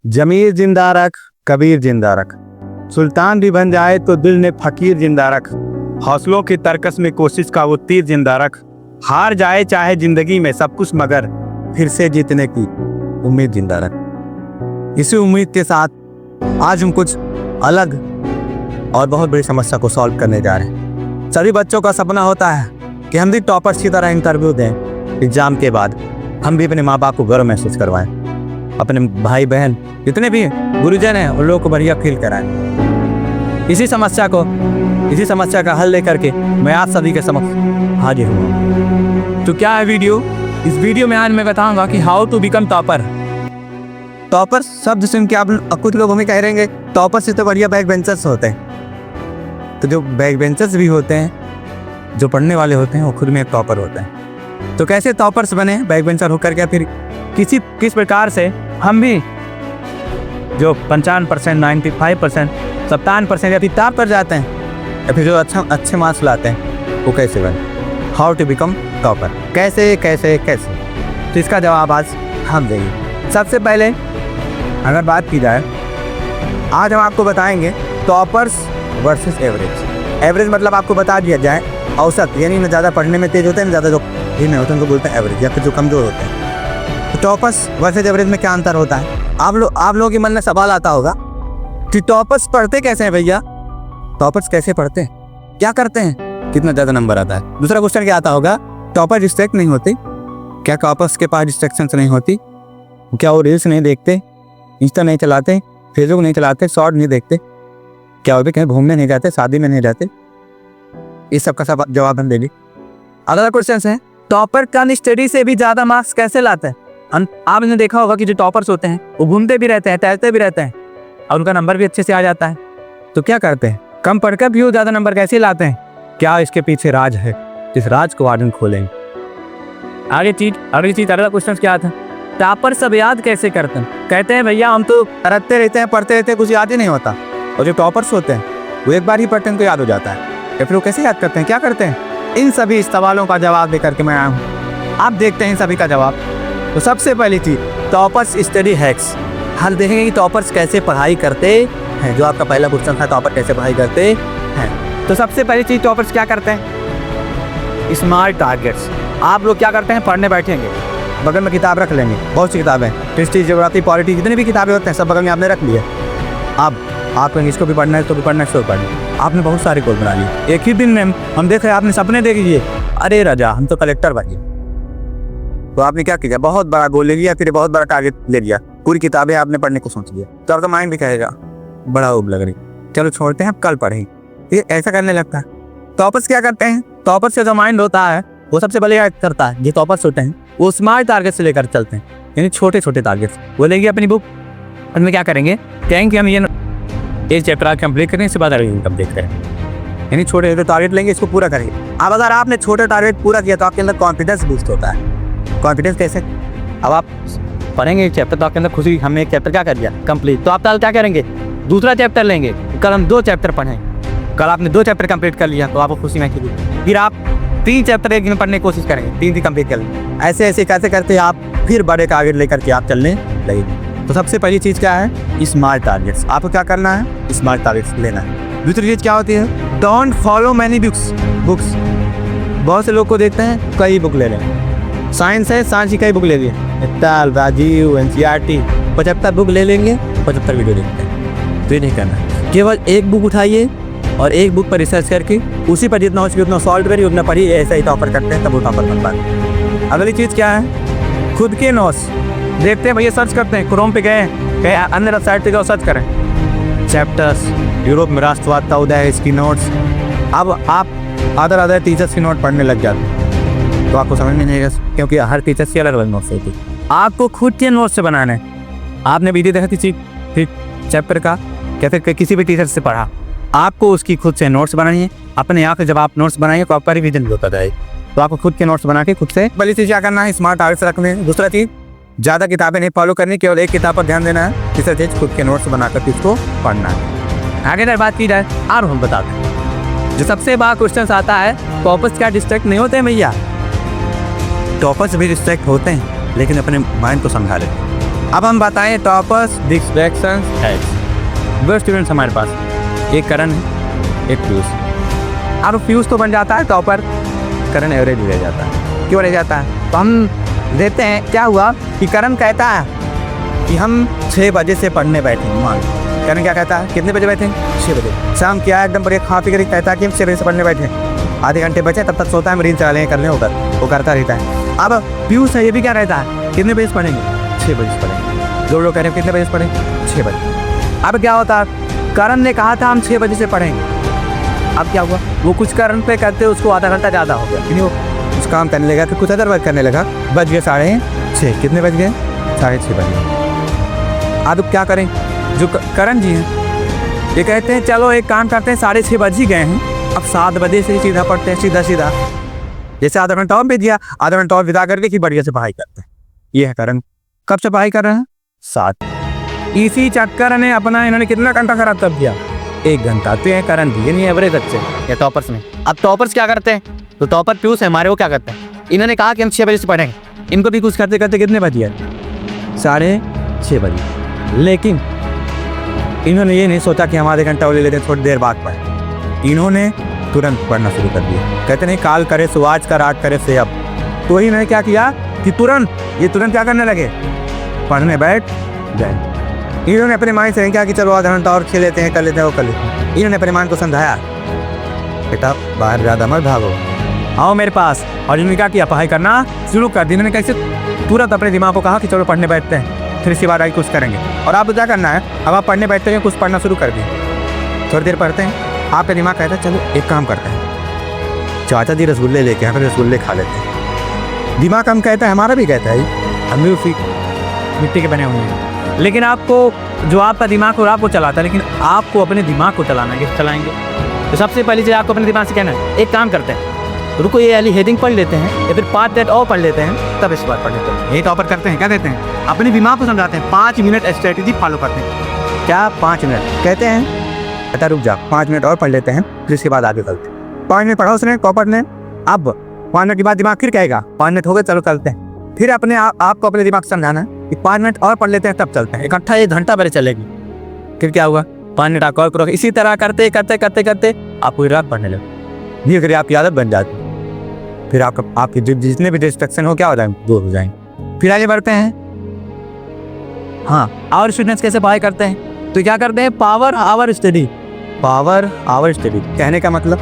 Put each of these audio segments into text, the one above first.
जमीर जिंदा रख, कबीर जिंदा रख, सुल्तान भी बन जाए तो दिल में फकीर जिंदा रख, हौसलों की तरकस में कोशिश का वो तीर जिंदा रख, हार जाए चाहे जिंदगी में सब कुछ मगर फिर से जीतने की उम्मीद जिंदा रख। इसी उम्मीद के साथ आज हम कुछ अलग और बहुत बड़ी समस्या को सॉल्व करने जा रहे हैं। सभी बच्चों का सपना होता है कि हम भी टॉपर्स की तरह इंटरव्यू दें, एग्जाम के बाद हम भी अपने माँ बाप को गर्व महसूस करवाएं, अपने भाई बहन जितने भी गुरुजन हैं उन लोगों को बढ़िया फील कराएं। इसी समस्या का हल लेकर के मैं आप सभी के समक्ष हाजिर हूँ। तो क्या है वीडियो? इस वीडियो में आज मैं बताऊंगा कि how to become topper. Topper शब्द सुन के आप कुछ लोग हमें कह रहेंगे टॉपर से तो बढ़िया बैक बेंचर्स होते हैं। तो जो बैक बेंचर्स भी होते हैं, जो पढ़ने वाले होते हैं, वो खुद में एक टॉपर होते हैं। तो कैसे टॉपर्स बने बैक बेंचर होकर के, फिर किस प्रकार से हम भी जो 55%, 95%, 57% या फिर टॉप पर जाते हैं, या फिर जो अच्छे मार्क्स लाते हैं, वो कैसे बने? हाउ टू बिकम टॉपर, कैसे कैसे कैसे? तो इसका जवाब आज हम देंगे। सबसे पहले अगर बात की जाए, आज हम आपको बताएंगे टॉपर्स वर्सेस एवरेज। एवरेज मतलब आपको बता दिया जाए औसत, यानी न ज़्यादा पढ़ने में तेज होते हैं, न ज़्यादा जो नहीं होते हैं उनको बोलते हैं एवरेज, या फिर जो कमज़ोर होते हैं। तो टॉपर्स वर्सेस एवरेज में क्या अंतर होता है? आप लोगों के मन में सवाल आता होगा कि टॉपर्स पढ़ते कैसे हैं भैया? टॉपर्स कैसे पढ़ते हैं, क्या करते हैं, कितना ज़्यादा नंबर आता है? दूसरा क्वेश्चन क्या आता होगा, टॉपर डिस्ट्रैक्ट नहीं होती क्या? टॉपर्स के पास डिस्ट्रैक्शंस नहीं होती क्या? वो रील्स नहीं देखते, इंस्टा नहीं चलाते, फेसबुक नहीं चलाते, शॉर्ट नहीं देखते क्या? वो भी कहीं घूमने नहीं जाते, शादी में नहीं जाते? इस सब का सब जवाब हम देंगे। अगला क्वेश्चन है, टॉपर का स्टडी से भी ज़्यादा मार्क्स कैसे लाते हैं? आपने देखा होगा कि जो टॉपर्स होते हैं वो घूमते भी रहते हैं, टहलते भी रहते हैं और उनका नंबर भी अच्छे से आ जाता है। तो क्या करते हैं? कम पढ़कर भी वो ज़्यादा नंबर कैसे लाते हैं? क्या इसके पीछे राज है? इस राज को आज हम खोलेंगे। अगली चीज अगला क्वेश्चन क्या था, टॉपर सब याद कैसे करते हैं? कहते हैं भैया हम तो पढ़ते रहते हैं, कुछ याद ही नहीं होता। और जो टॉपर्स होते हैं वो एक बार ही पढ़ते हैं तो याद हो जाता है। या फिर वो कैसे याद करते हैं, क्या करते हैं? इन सभी सवालों का जवाब देकर के मैं आया हूँ। आप देखते हैं इन सभी का जवाब। तो सबसे पहली चीज, टॉपर्स स्टडी हैक्स। हम देखेंगे कि टॉपर्स कैसे पढ़ाई करते हैं। जो आपका पहला क्वेश्चन था, टॉपर कैसे पढ़ाई करते हैं। तो सबसे पहली चीज, टॉपर्स क्या करते हैं? Smart targets. आप लोग क्या करते हैं? पढ़ने बैठेंगे, बगल में किताब रख लेंगे, बहुत सी किताबें, हिस्ट्री, ज्योग्राफी, पॉलिटी, जितनी भी किताबें होते हैं सब बगल में आपने रख लिए। आप कहेंगे इसको भी पढ़ना है, इसको भी पढ़ना है, इसको भी पढ़ना है। आपने बहुत सारे गोल बना लिए। एक ही दिन में हम देख रहे हैं, आपने सपने देख लीजिए, अरे राजा हम तो कलेक्टर बनिए। तो आपने क्या किया? बहुत बड़ा गोल ले लिया, फिर बहुत बड़ा टारगेट ले लिया, पूरी किताबें आपने पढ़ने को सोच लिया। तो आपका माइंड भी कहेगा बड़ा उब लग रही, चलो छोड़ते हैं, अब कल पढ़ेंगे। ये ऐसा करने लगता है। टॉपर्स क्या करते हैं? टॉपर्स का जो माइंड होता है वो सबसे पहले क्या करता है? जो टॉपर्स होते हैं वो स्मार्ट टारगेट से लेकर चलते हैं, यानी छोटे छोटे टारगेट्स। वो लेंगे अपनी बुक, उनमें क्या करेंगे? कहेंगे हम ये चैप्टर कंप्लीट करें, इसके बाद अगले कंप्लीट करें, यानी छोटे छोटे टारगेट लेंगे, इसको पूरा करेंगे। अब अगर आपने छोटे टारगेट पूरा किया तो आपके अंदर कॉन्फिडेंस बूस्ट होता है। कॉन्फिडेंस कैसे? अब आप पढ़ेंगे एक चैप्टर तो आपके अंदर खुशी, हमने एक चैप्टर क्या कर दिया कंप्लीट, तो आप क्या करेंगे? दूसरा चैप्टर लेंगे। कल हम 2 चैप्टर पढ़ें, कल आपने 2 चैप्टर कंप्लीट कर लिया तो आपको खुशी महसूस होगी। फिर आप 3 चैप्टर एक दिन पढ़ने की कोशिश करेंगे, 3 कंप्लीट कर लेंगे। ऐसे कैसे करते आप फिर बड़े टारगेट लेकर के आप चलने लगेंगे। तो सबसे पहली चीज़ क्या है? Smart targets. आपको क्या करना है? स्मार्ट टारगेट्स लेना है। दूसरी चीज़ क्या होती है? Don't follow many books. बहुत से लोग को देखते हैं कई बुक ले लें, साइंस है, साइंस की कई बुक ले लिए, ताल, राजीव, NCERT, 75 बुक ले लेंगे, 75 वीडियो देखते हैं। तो ये नहीं करना है। केवल एक बुक उठाइए और एक बुक पर रिसर्च करके उसी पर जितना हो सके उतना सॉल्व करिए, उतना पढ़िए। ऐसा ही टॉपर करते हैं, तब वो टॉपर बन पाते हैं। अगली चीज़ क्या है? खुद के नोट्स देखते हैं भैया, सर्च करते हैं, क्रोम पे गए, कहीं अन्य वेबसाइट पे जाओ, सर्च करें चैप्टर्स, यूरोप में राष्ट्रवाद का उदय, इसकी नोट्स। अब आप अदर टीचर्स की नोट पढ़ने लग जाते हैं तो आपको समझ में नहीं आएगा, क्योंकि हर टीचर की अलग अलग नोट्स होती है। आपको खुद के नोट्स से बनाना है। आपने वीडियो देखा किसी चैप्टर का या फिर किसी भी टीचर से पढ़ा, आपको उसकी खुद से नोट्स बनानी है। अपने यहाँ से जब आप नोट्स बनाएंगे तो आपका रिवीजन भी होता जाएगा। तो आपको खुद के नोट्स बना के खुद से पहली चीज़ क्या करना है? स्मार्ट टारगेट्स रखने। दूसरा चीज़, ज़्यादा किताबें नहीं फॉलो करनी, केवल एक किताब पर ध्यान देना है। तीसरा चीज़, खुद के नोट्स बनाकर इसको पढ़ना है। आगे अगर बात की जाए और हम बताते हैं, जो सबसे बड़ा क्वेश्चन आता है, टॉपर्स क्या डिस्ट्रैक्ट नहीं होते हैं भैया? टॉपर्स भी डिस्ट्रैक्ट होते हैं, लेकिन अपने माइंड को समझा लेते हैं। अब हम बताएं टॉपर्स, डिस्ट्रैक्शंस, हेड्स। दो स्टूडेंट्स हमारे पास, एक करण है, एक पीयूष। अब पीयूष तो बन जाता है टॉपर, करण एवरेज रह जाता है। क्यों रह जाता है? तो हम देते हैं, क्या हुआ कि करण कहता है कि हम 6 बजे से पढ़ने बैठे। मान करण क्या कहता है, कितने बजे बैठे? 6 बजे। शाम क्या एकदम बढ़िया खा पी कर कहता है कि हम 6 बजे से पढ़ने बैठे। आधे घंटे बचे तब तक सोता है, मरीन चला लें कर लें उधर, वो करता रहता है। अब पीयूष है, ये भी क्या रहता है, कितने बजे से पढ़ेंगे? 6 बजे से पढ़ेंगे। दो लोग कह रहे हैं कितने बजे से पढ़ेंगे? 6 बजे। अब क्या होता है, करण ने कहा था हम 6 बजे से पढ़ेंगे। अब क्या हुआ, वो कुछ करण पे करते उसको आधा घंटा ज़्यादा हो गया, यानी वो कुछ काम करने लगा, फिर कुछ अदर वर्क करने लगा। बज गए 6:30। कितने बज गए? 6:30 बज गए। अब क्या करें, जो करण जी हैं ये कहते हैं चलो एक काम करते हैं, 6:30 बज ही गए हैं, अब 7 बजे से सीधा पढ़ते हैं, सीधा। जैसे आधा घंटा और भी दिया, आधा घंटा और विदा करके कि बढ़िया से पढ़ाई करते हैं। ये है करण। कब से पढ़ाई कर रहे हैं? 7। इसी चक्कर ने अपना इन्होंने कितना घंटा खराब कर दिया? 1 घंटा। तो ये करण दिए नहीं एवरेज अच्छे ये टॉपर्स में। अब टॉपर्स क्या करते हैं, तो टॉपर पीयूष है हमारे, वो क्या करते हैं, इन्होंने कहा कि हम 6 बजे से पढ़ेंगे। इनको भी कुछ करते करते कितने बज गए? 6:30 बजे। लेकिन इन्होंने ये नहीं सोचा कि हम आधे घंटा और ले लेते हैं, थोड़ी देर बाद पढ़ें। इन्होंने तुरंत पढ़ना शुरू कर दिया। कहते नहीं काल करे सो आज का, रात करे से अब। तो इन्होंने क्या किया कि तुरंत क्या करने लगे, पढ़ने बैठ गए। इन्होंने अपने माइंड से क्या कि चलो आधा घंटा और खेल लेते हैं, कर लेते हैं, वो कर लेते हैं। इन्होंने अपने माइंड को समझाया, बेटा बाहर ज़्यादा मत भागो, आओ मेरे पास। और इन्होंने क्या किया, पढ़ाई करना शुरू कर दी। इन्होंने कैसे तुरंत अपने दिमाग को कहा कि चलो पढ़ने बैठते हैं, फिर इसके बाद आगे कुछ करेंगे। और आपको क्या करना है, अब आप पढ़ने बैठते हैं, कुछ पढ़ना शुरू कर दिए, थोड़ी देर पढ़ते हैं, आपका दिमाग कहता है चलो एक काम करते हैं, चाचा जी रसगुल्ले लेके आए, फिर रसगुल्ले खा लेते हैं। दिमाग हम कहता है, हमारा भी कहता है, हम भी उसी मिट्टी के बने हुए हैं। लेकिन आपको जो आपका दिमाग हो आपको चलाता है, लेकिन आपको अपने दिमाग को चलाना है, चलाएंगे। तो सबसे पहली चीज़ आपको अपने दिमाग से कहना है, एक काम करते हैं, रुको ये वाली हेडिंग पढ़ लेते हैं, या फिर 5 मिनट और पढ़ लेते हैं, तब इस बार पढ़ लेते हैं। ये टॉपर करते हैं, क्या देते हैं, अपने दिमाग को समझाते हैं, 5 मिनट स्ट्रेटेजी फॉलो करते हैं। क्या 5 मिनट कहते हैं, बेटा रुक जा, 5 मिनट और पढ़ लेते हैं, फिर इसके बाद आगे चलते हैं। 5 मिनट पढ़ा उसने, टॉपर ने। अब 5 मिनट के बाद दिमाग फिर कहेगा 5 मिनट हो गए, चलो चलते हैं। फिर अपने आपको अपने दिमाग से समझाना है कि 5 मिनट और पढ़ लेते हैं, तब चलते हैं। इकट्ठा 1 घंटा भर चलेगी। फिर क्या हुआ, 5 मिनट आप और करो, इसी तरह करते आप पूरी रात पढ़ने लगे। ये फिर आपकी आदत बन जाती है। फिर आपके जितने भी डिस्ट्रैक्शन हो क्या हो जाएंगे, दूर हो जाएंगे। फिर आगे बढ़ते हैं। हाँ, और स्टूडेंट्स कैसे पढ़ाई करते हैं, तो क्या करते हैं, power hour study. Power hour study कहने का मतलब,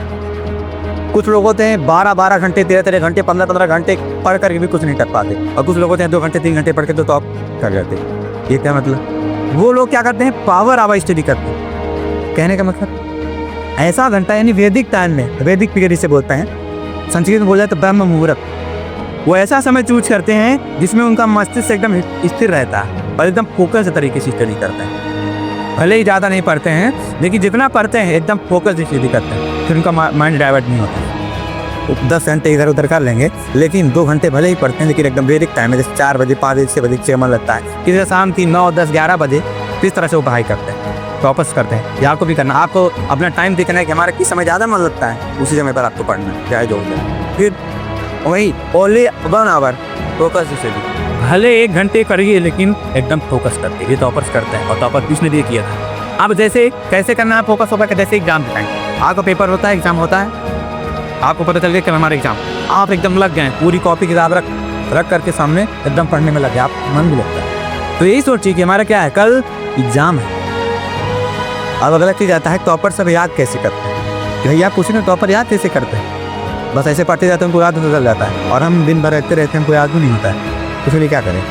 कुछ लोग होते हैं 12-12 घंटे, 13-13 घंटे, 15-15 घंटे पढ़ करके भी कुछ नहीं कर पाते, और कुछ लोग होते हैं 2 घंटे 3 घंटे पढ़ के तो टॉप कर जाते हैं। ये क्या मतलब, वो लोग क्या करते हैं, पावर आवर स्टडी करते हैं। कहने का मतलब ऐसा घंटा, यानी वैदिक टाइम में, वैदिक पीरियड इसे बोलते हैं, संस्कृत में बोल जाए तो ब्रह्म मुहूर्त। वो ऐसा समय चूज करते हैं जिसमें उनका मस्तिष्क एकदम स्थिर रहता है और एकदम फोकस तरीके से स्टडी करते हैं। भले ही ज़्यादा नहीं पढ़ते हैं, लेकिन जितना पढ़ते हैं एकदम फोकस से स्टडी करते हैं, फिर उनका माइंड डाइवर्ट नहीं होता। 10 घंटे इधर उधर कर लेंगे, लेकिन 2 घंटे भले ही पढ़ते हैं, लेकिन एकदम वैदिक टाइम है, जैसे 4 बजे, 5 बजे, 6 बजे, 6 मन लगता है, किसी शाम 3, 9, 10, 11 बजे, किस तरह से वो पढ़ाई करते हैं, वापस करते हैं। या आपको भी करना, आपको अपना टाइम देखना है कि हमारा किस समय ज़्यादा मन लगता है, उसी समय पर आपको पढ़ना है, चाहे जो हो जाए। फिर वही ओनली 1 आवर फोकस स्टडी, भले 1 घंटे करिए, लेकिन एकदम फोकस करते हैं। ये टॉपर्स करते हैं, और टॉपर किसने दिए किया था। अब जैसे कैसे करना है फोकस होकर, जैसे एग्जाम दिखाएंगे, आपका पेपर होता है, एग्जाम होता है, आपको पता चल गया कि हमारा एग्जाम, आप एकदम लग गए, पूरी कॉपी किताब रख करके सामने एकदम पढ़ने में लग गए, आप मन भी लगता है। तो यही सोचिए कि हमारा क्या है, कल एग्जाम है। अब अगला चीज़ आता है, टॉपर सब याद कैसे करते हैं। कि भैया पूछे ना, टॉपर याद कैसे करते हैं, बस ऐसे पढ़ते जाते हैं, उनको याद चल जाता है, और हम दिन भर रहते हैं, हमको याद भी नहीं होता है, उसके लिए क्या करें,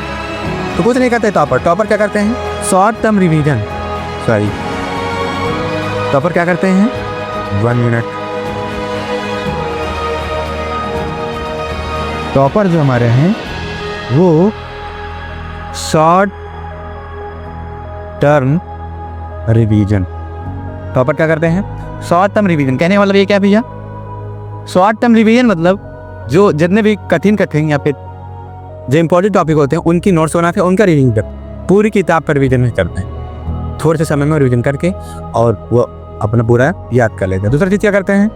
तो कुछ नहीं करते। टॉपर क्या करते हैं, short term revision. Sorry, topper क्या करते हैं, 1 मिनट। टॉपर जो हमारे हैं वो शॉर्ट टर्म रिवीजन। टॉपर क्या करते हैं, शॉर्ट टर्म रिवीजन। कहने का मतलब ये क्या भैया, शॉर्ट टर्म रिवीजन मतलब जो जितने भी कठिन या फिर जो इंपॉर्टेंट टॉपिक होते हैं उनकी नोट्स बना के उनका रिवीजन करते हैं। पूरी किताब पर रिवीजन नहीं करते हैं, थोड़े से समय में रिवीजन करके और वो अपना पूरा याद कर लेते हैं। दूसरा चीज़ क्या करते हैं,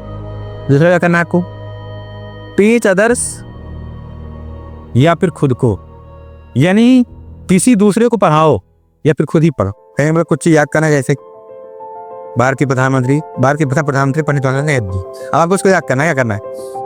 दूसरा क्या करना है आपको, टीच अदर्स या फिर खुद को, यानी किसी दूसरे को पढ़ाओ या फिर खुद ही पढ़ो। कहीं मतलब कुछ चीज याद करना है, जैसे भारत के प्रधानमंत्री पंडित जवाहरलाल नेहरू जी, अब आपको उसको याद करना है। क्या करना है,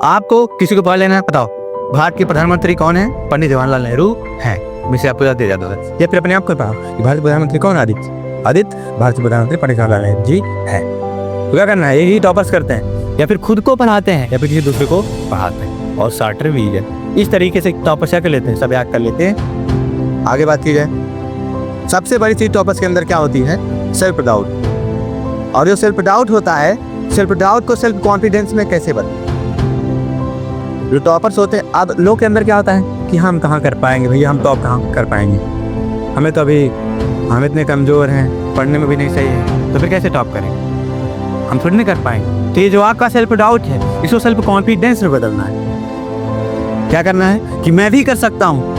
आपको किसी को पढ़ लेना है, बताओ भारत के प्रधानमंत्री कौन है, पंडित जवाहरलाल नेहरू है, मैं से आपको याद दे जाता है। या फिर अपने आप को पढ़ाओ कि भारत के प्रधानमंत्री कौन, आदित्य भारत के प्रधानमंत्री पंडित जवाहरलाल नेहरू जी है। तो क्या करना है, यही टॉपर्स करते हैं, या फिर खुद को पढ़ाते हैं या फिर किसी दूसरे को पढ़ाते हैं, और शार्टर भी है। इस तरीके से टॉपर्स क्या कर लेते हैं, सब याद कर लेते हैं। आगे बात की जाए, सबसे बड़ी चीज टॉपर्स के अंदर क्या होती है, सेल्फ डाउट। और जो सेल्फ डाउट होता है, सेल्फ डाउट को सेल्फ कॉन्फिडेंस में कैसे बदले। जो टॉपर्स होते हैं, अब लोग के अंदर क्या होता है कि हम कहाँ कर पाएंगे भैया, हम टॉप कहाँ कर पाएंगे, हमें तो अभी हम इतने कमज़ोर हैं, पढ़ने में भी नहीं सही है, तो फिर कैसे टॉप करेंगे, हम थोड़ी नहीं कर पाएंगे। तो ये जो आपका सेल्फ डाउट है, इसको सेल्फ कॉन्फिडेंस में बदलना है। क्या करना है कि मैं भी कर सकता हूँ,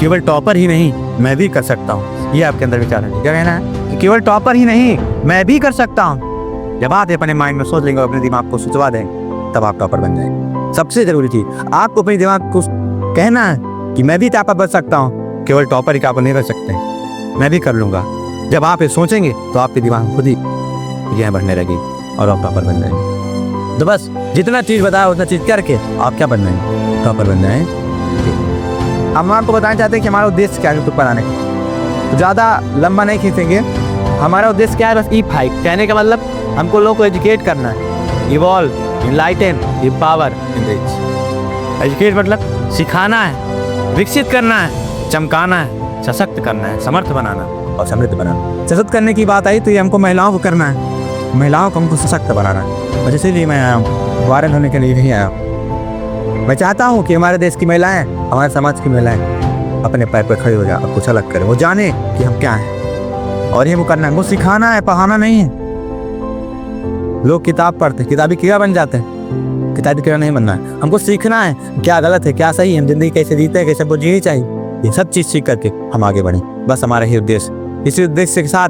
केवल टॉपर ही नहीं मैं भी कर सकता हूँ, ये आपके अंदर विचार है। क्या कहना है कि केवल टॉपर ही नहीं मैं भी कर सकता हूँ। जब आप अपने माइंड में सोच लेंगे, अपने दिमाग को सोचवा देंगे, तब आप टॉपर बन जाएंगे। सबसे जरूरी चीज, आपको अपने दिमाग को कहना है कि मैं भी टॉपर बन सकता हूँ, केवल टॉपर ही टॉपर नहीं बन सकते, मैं भी कर लूंगा। जब आप ये सोचेंगे तो आपके दिमाग खुद ही यह बढ़ने लगेगी और आप टॉपर बन जाएंगे। तो बस जितना चीज बताया उतना चीज करके आप क्या बन जाएंगे, टॉपर बन जाएंगे। हम आपको बताना चाहते हैं कि हमारा उद्देश्य क्या है यूट्यूब पर आने का। तो ज़्यादा लंबा नहीं खींचेंगे, हमारा उद्देश्य क्या है, बस E5 कहने का मतलब हमको लोगों को एजुकेट करना है, evolve, enlighten, empower, enrich. Educate मतलब सिखाना है, विकसित करना है, चमकाना है, सशक्त करना है, समर्थ बनाना और समृद्ध बनाना। सशक्त करने की बात आई तो ये हमको महिलाओं को करना है, महिलाओं को हमको सशक्त बनाना है। और इसीलिए मैं आया हूँ, वायरल होने के लिए नहीं आया हूँ। मैं चाहता हूँ कि हमारे देश की महिलाएं, हमारे समाज की महिलाएं अपने पैर पर खड़ी हो जाए और कुछ अलग करें, वो जाने कि हम क्या हैं। और ये वो करना है, वो सिखाना है, पढ़ाना नहीं है। लोग किताब पढ़ते, किताबी कीड़ा बन जाते हैं, किताबी कीड़ा नहीं बनना है। हमको सीखना है क्या गलत है, क्या सही है, हम जिंदगी कैसे जीते हैं, कैसे वो जीनी चाहिए, ये सब चीज़ सीख करके हम आगे बढ़ें। बस हमारा ही उद्देश्य। इसी उद्देश्य के साथ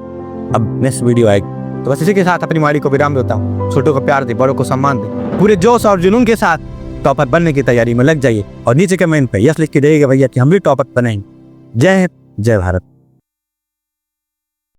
अब नेक्स्ट वीडियो आएगी, तो बस इसी के साथ अपनी वाणी को विराम देता हूँ। छोटों को प्यार दे, बड़ों को सम्मान दे, पूरे जोश और जुनून के साथ टॉपर बनने की तैयारी में लग जाइए। और नीचे कमेंट पे यस लिख के देगा भैया कि हम भी टॉपर बनेंगे। जय हिंद, जय भारत।